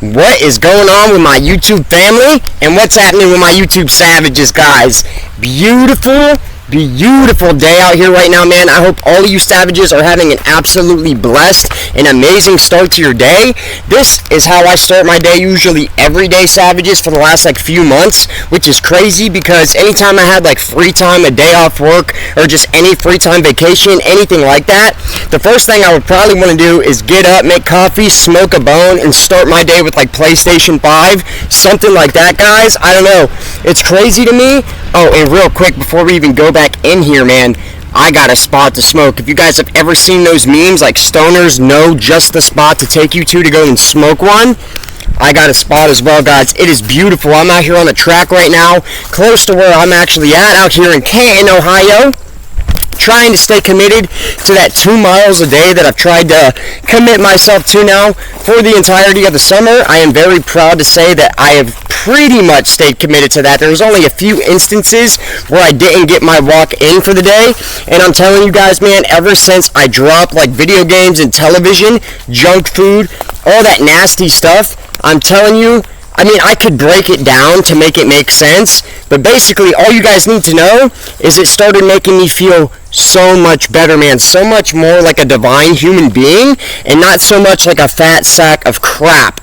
What is going on with my YouTube family and what's happening with my YouTube savages, guys? Beautiful day out here right now, man. I hope all of you savages are having an absolutely blessed and amazing start to your day. This is how I start my day usually every day, savages, for the last few months, which is crazy because anytime I had free time, a day off work, or just any free time vacation, anything like that, the first thing I would probably want to do is get up, make coffee, smoke a bone, and start my day with PlayStation 5, something like that, guys. I don't know. It's crazy to me. Oh, and real quick, before we even go back in here, man, I got a spot to smoke. If you guys have ever seen those memes, stoners know just the spot to take you to go and smoke one, I got a spot as well, guys. It is beautiful. I'm out here on the track right now, close to where I'm actually at, out here in Canton, Ohio, trying to stay committed to that 2 miles a day that I've tried to commit myself to now for the entirety of the summer. I am very proud to say that I have pretty much stayed committed to that. There was only a few instances where I didn't get my walk in for the day, and I'm telling you guys, man, ever since I dropped video games and television, junk food, all that nasty stuff, I'm telling you, I could break it down to make it make sense, but basically all you guys need to know is it started making me feel so much better, man, so much more like a divine human being, and not so much like a fat sack of crap.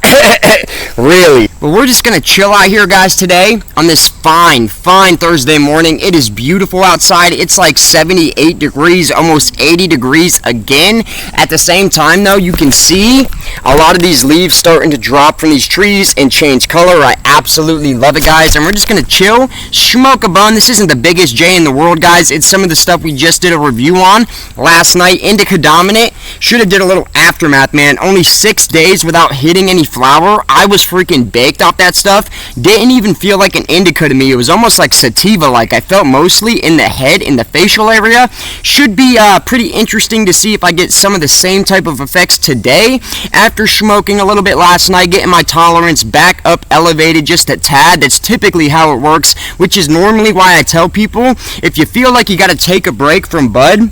Really. But we're just gonna chill out here, guys, today on this fine Thursday morning. It is beautiful outside. It's 78 degrees, almost 80 degrees again. At the same time, though, you can see a lot of these leaves starting to drop from these trees and change color. I absolutely love it, guys, and we're just gonna chill, smoke a bun. This isn't the biggest J in the world, guys. It's some of the stuff we just did a review on last night. Indica Dominant. Should have did a little aftermath, man. Only 6 days without hitting any flower. I was freaking baked off that stuff. Didn't even feel like an indica to me. It was almost like sativa. I felt mostly in the head, in the facial area. Should be pretty interesting to see if I get some of the same type of effects today after smoking a little bit last night, getting my tolerance back up elevated just a tad. That's typically how it works, which is normally why I tell people, if you feel like you got to take a break from bud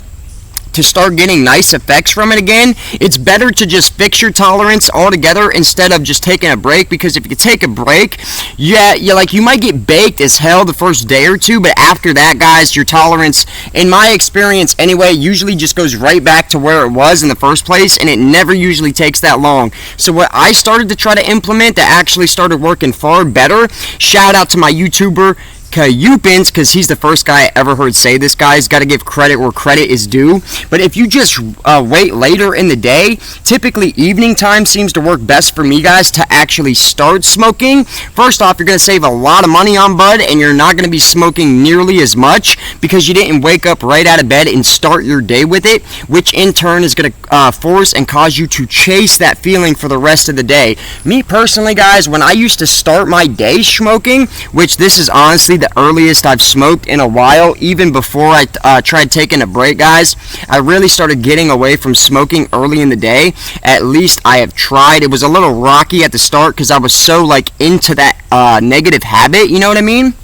to start getting nice effects from it again, it's better to just fix your tolerance altogether instead of just taking a break, because if you take a break, you might get baked as hell the first day or two, but after that, guys, your tolerance, in my experience anyway, usually just goes right back to where it was in the first place, and it never usually takes that long. So what I started to try to implement that actually started working far better, shout out to my YouTuber Cayupins, because he's the first guy I ever heard say this, guys. Got to give credit where credit is due. But if you just wait later in the day, typically evening time seems to work best for me, guys, to actually start smoking. First off, you're going to save a lot of money on bud, and you're not going to be smoking nearly as much because you didn't wake up right out of bed and start your day with it, which in turn is going to force and cause you to chase that feeling for the rest of the day. Me personally, guys, when I used to start my day smoking, which this is honestly the earliest I've smoked in a while, even before I tried taking a break, guys, I really started getting away from smoking early in the day. At least I have tried. It was a little rocky at the start because I was so into that negative habit, you know what I mean?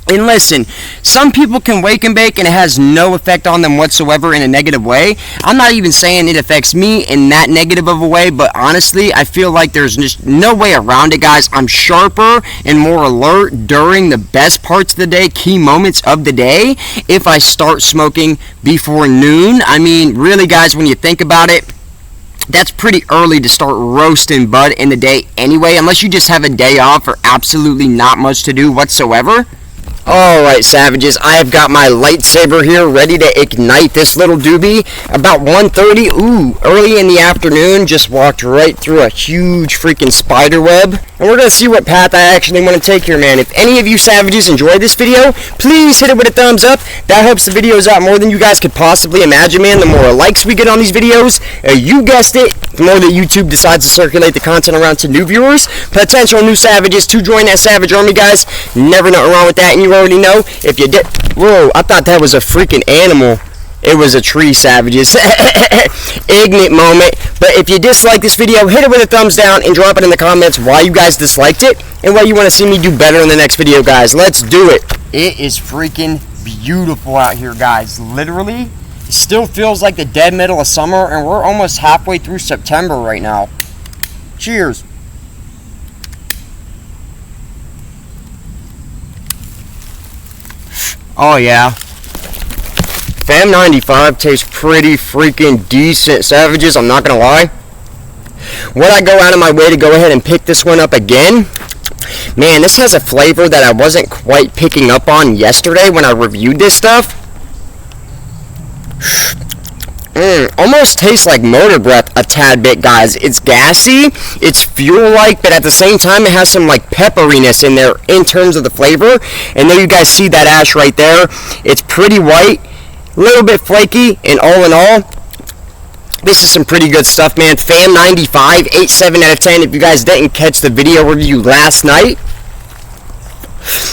And listen, some people can wake and bake and it has no effect on them whatsoever in a negative way. I'm not even saying it affects me in that negative of a way, but honestly, I feel like there's just no way around it, guys. I'm sharper and more alert during the best parts of the day, key moments of the day, if I start smoking before noon. Really, guys, when you think about it, that's pretty early to start roasting bud in the day anyway, unless you just have a day off or absolutely not much to do whatsoever. Alright, savages, I have got my lightsaber here ready to ignite this little doobie. About 1:30, early in the afternoon, just walked right through a huge freaking spider web. And we're going to see what path I actually want to take here, man. If any of you savages enjoyed this video, please hit it with a thumbs up. That helps the videos out more than you guys could possibly imagine, man. The more likes we get on these videos, you guessed it, the more that YouTube decides to circulate the content around to new viewers, potential new savages to join that savage army, guys. Never nothing wrong with that, and you already know. If you did, whoa, I thought that was a freaking animal. It was a tree, savages. Ignorant moment. But if you dislike this video, hit it with a thumbs down and drop it in the comments why you guys disliked it and why you want to see me do better in the next video, guys. Let's do it. It is freaking beautiful out here, guys. Literally, it still feels like the dead middle of summer, and we're almost halfway through September right now. Cheers. Oh yeah. Fam 95 tastes pretty freaking decent, savages, I'm not gonna lie. Would I go out of my way to go ahead and pick this one up again? Man, this has a flavor that I wasn't quite picking up on yesterday when I reviewed this stuff. Almost tastes like motor breath a tad bit, guys. It's gassy, it's fuel-like, but at the same time it has some like pepperiness in there in terms of the flavor. And there you guys see that ash right there. It's pretty white, a little bit flaky, and all in all, this is some pretty good stuff, man. Fam 95, 8.7 out of 10 if you guys didn't catch the video review last night.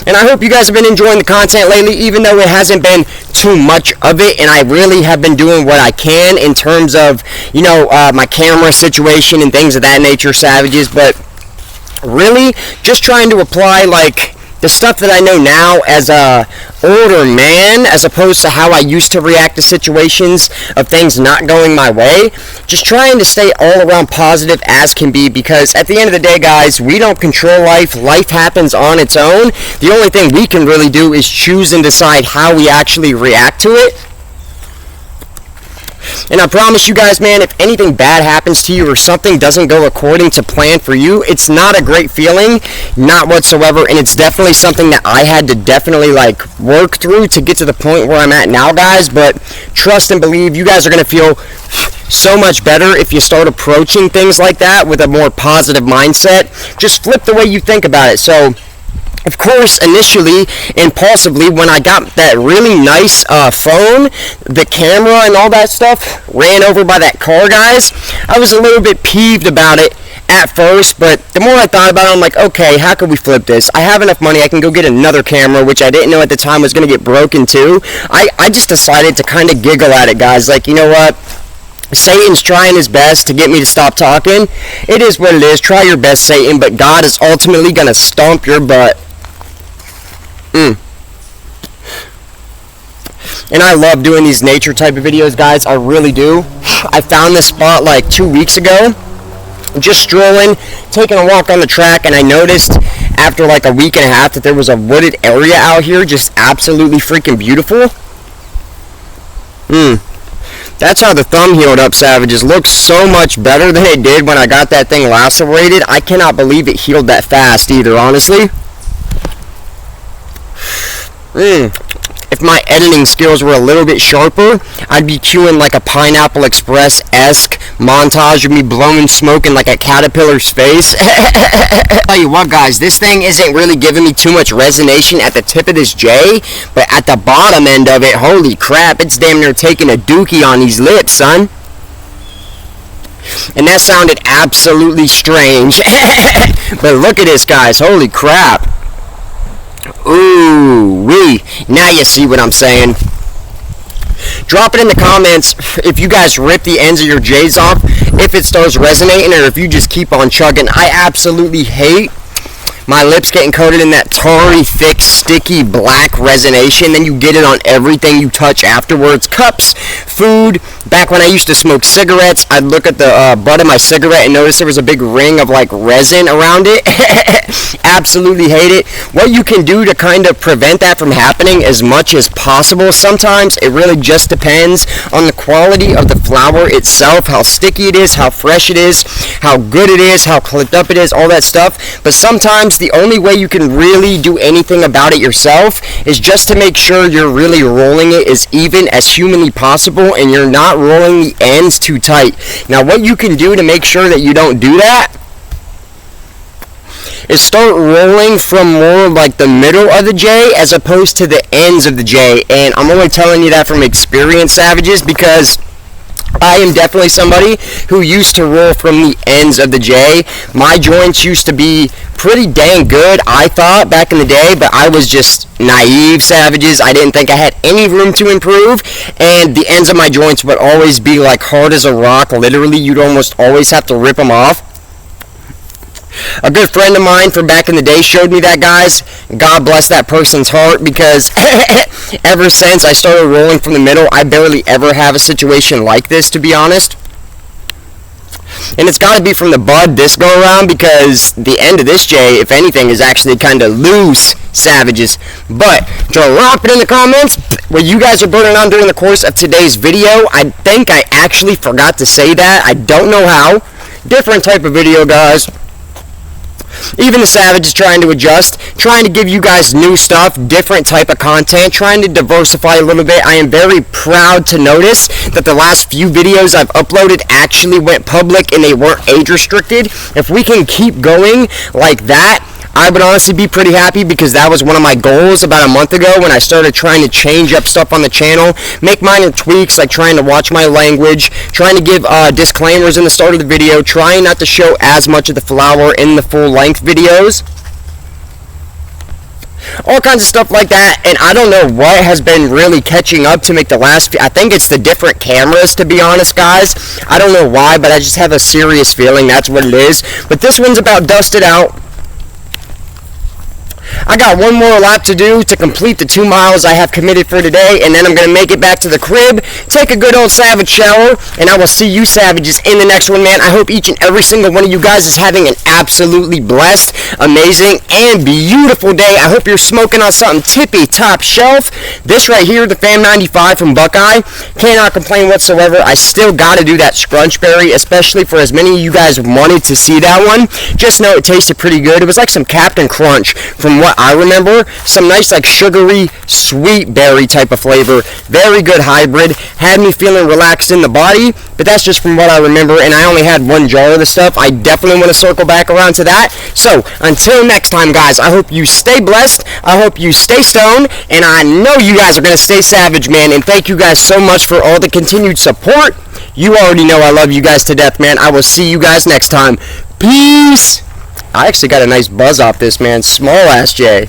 And I hope you guys have been enjoying the content lately, even though it hasn't been too much of it, and I really have been doing what I can in terms of, you know, my camera situation and things of that nature, savages, but really just trying to apply, like, the stuff that I know now as a older man, as opposed to how I used to react to situations of things not going my way. Just trying to stay all around positive as can be, because at the end of the day, guys, we don't control life. Life happens on its own. The only thing we can really do is choose and decide how we actually react to it. And I promise you guys, man, if anything bad happens to you or something doesn't go according to plan for you, it's not a great feeling, not whatsoever, and it's definitely something that I had to definitely, like, work through to get to the point where I'm at now, guys. But trust and believe, you guys are going to feel so much better if you start approaching things like that with a more positive mindset. Just flip the way you think about it. So, of course, initially, impulsively, when I got that really nice phone, the camera and all that stuff ran over by that car, guys, I was a little bit peeved about it at first, but the more I thought about it, I'm like, okay, how can we flip this? I have enough money, I can go get another camera, which I didn't know at the time was going to get broken too. I just decided to kind of giggle at it, guys, like, you know what? Satan's trying his best to get me to stop talking. It is what it is. Try your best, Satan, but God is ultimately going to stomp your butt. And I love doing these nature type of videos, guys. I really do. I found this spot like 2 weeks ago. Just strolling, taking a walk on the track, and I noticed after like a week and a half that there was a wooded area out here, just absolutely freaking beautiful. That's how the thumb healed up, savages. Looks so much better than it did when I got that thing lacerated. I cannot believe it healed that fast either, honestly. If my editing skills were a little bit sharper, I'd be cueing like a Pineapple Express-esque montage of me blowing smoke in like a caterpillar's face. Tell you what, guys, this thing isn't really giving me too much resonation at the tip of this J, but at the bottom end of it, holy crap, it's damn near taking a dookie on these lips, son. And that sounded absolutely strange. But look at this, guys, holy crap. Ooh wee. Now you see what I'm saying. Drop it in the comments if you guys rip the ends of your J's off, if it starts resonating, or if you just keep on chugging. I absolutely hate my lips getting coated in that tarry, thick, sticky, black resonation. Then you get it on everything you touch afterwards. Cups, food. Back when I used to smoke cigarettes, I'd look at the butt of my cigarette and notice there was a big ring of like resin around it. Absolutely hate it. What you can do to kind of prevent that from happening as much as possible, sometimes it really just depends on the quality of the flower itself, how sticky it is, how fresh it is, how good it is, how clipped up it is, all that stuff. But sometimes the only way you can really do anything about it yourself is just to make sure you're really rolling it as even as humanly possible and you're not rolling the ends too tight. Now, what you can do to make sure that you don't do that is start rolling from more like the middle of the J as opposed to the ends of the J. And I'm only telling you that from experience, savages, because I am definitely somebody who used to roll from the ends of the J. My joints used to be pretty dang good, I thought, back in the day, but I was just naive, savages. I didn't think I had any room to improve, and the ends of my joints would always be like hard as a rock. Literally, you'd almost always have to rip them off. A good friend of mine from back in the day showed me that, guys. God bless that person's heart, because ever since I started rolling from the middle, I barely ever have a situation like this, to be honest. and it's got to be from the bud this go around, because the end of this J, if anything, is actually kind of loose savages. But drop it in the comments what you guys are burning on during the course of today's video. I think I actually forgot to say that. I don't know how. Different type of video, guys. Even the Savage is trying to adjust, trying to give you guys new stuff, different type of content, trying to diversify a little bit. I am very proud to notice that the last few videos I've uploaded actually went public and they weren't age restricted. If we can keep going like that, I would honestly be pretty happy, because that was one of my goals about a month ago when I started trying to change up stuff on the channel, make minor tweaks like trying to watch my language, trying to give disclaimers in the start of the video, trying not to show as much of the flower in the full length videos. All kinds of stuff like that, and I don't know what has been really catching up to make the last few. I think it's the different cameras, to be honest, guys. I don't know why, but I just have a serious feeling that's what it is. But this one's about dusted out. I got one more lap to do to complete the 2 miles I have committed for today, and then I'm going to make it back to the crib, take a good old Savage shower, and I will see you Savages in the next one, man. I hope each and every single one of you guys is having an absolutely blessed, amazing, and beautiful day. I hope you're smoking on something tippy top shelf. This right here, the Fam 95 from Buckeye, cannot complain whatsoever. I still got to do that Scrunchberry, especially for as many of you guys wanted to see that one. Just know it tasted pretty good. It was like some Captain Crunch from what I remember. Some nice like sugary sweet berry type of flavor. Very good hybrid. Had me feeling relaxed in the body, but that's just from what I remember, and I only had one jar of the stuff. I definitely want to circle back around to that. So until next time, guys, I hope you stay blessed, I hope you stay stoned, and I know you guys are going to stay savage, man. And thank you guys so much for all the continued support. You already know I love you guys to death, man. I will see you guys next time. Peace. I actually got a nice buzz off this, man. Small ass J.